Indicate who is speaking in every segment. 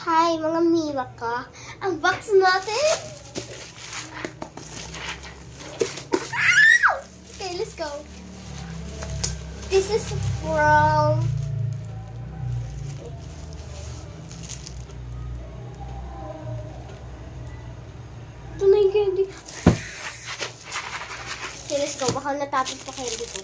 Speaker 1: Hi, mga miwa ka. Ang box natin. Okay, let's go. This is from... Ito na yung candy. Okay, let's go. Baka natapos pa candy ko.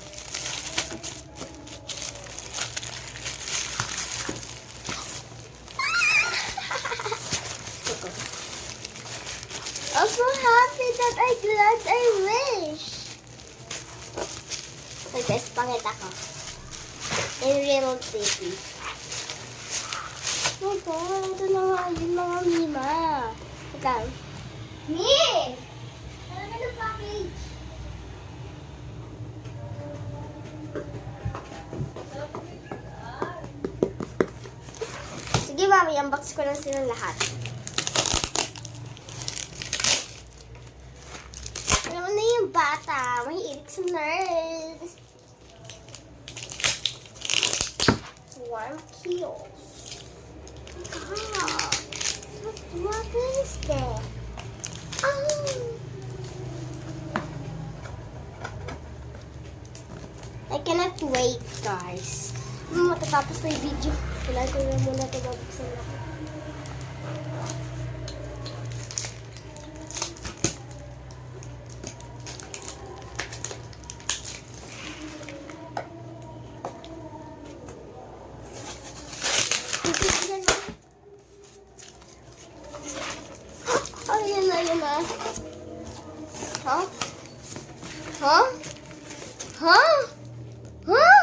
Speaker 1: I'm so happy that I glad I wish. So guys, pangita ko. In real city. Oh God, ito na nga yung mga mima. Ikaw. Me! Ano na yung package? Sige mami, unbox ko lang sila lahat. Ano na yung bata? Mahilig sa nerds. Warm kills. God. What is that? Oh. I cannot wait, guys. Matatapos na yung video. Kailangan ko na muna ito babuksan ako. Ayun na. Huh? Huh? Huh? Huh?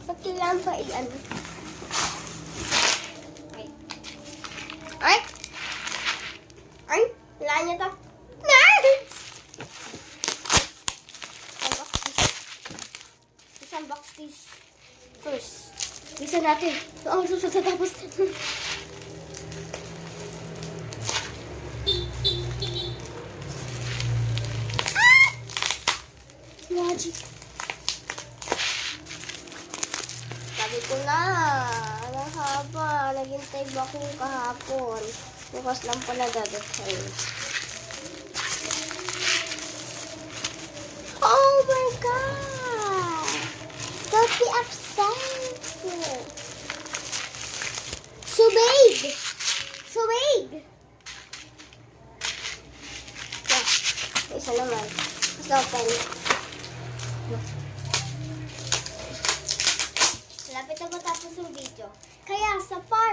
Speaker 1: Ba't kailangan pa i-ano? Ay! Ay! Kailangan niya to. Nerds! Let's unbox this first. Bisa natin. Ang susunod tapos. Magic. Sabi ko na, ang haba. Naghintay ba ako kahapon? Bukas lang pala dadating. Oh my God! Don't be upset. So big! So big! Yeah. Isa naman. Let's open. Lapit na matapos yung video. Kaya sa part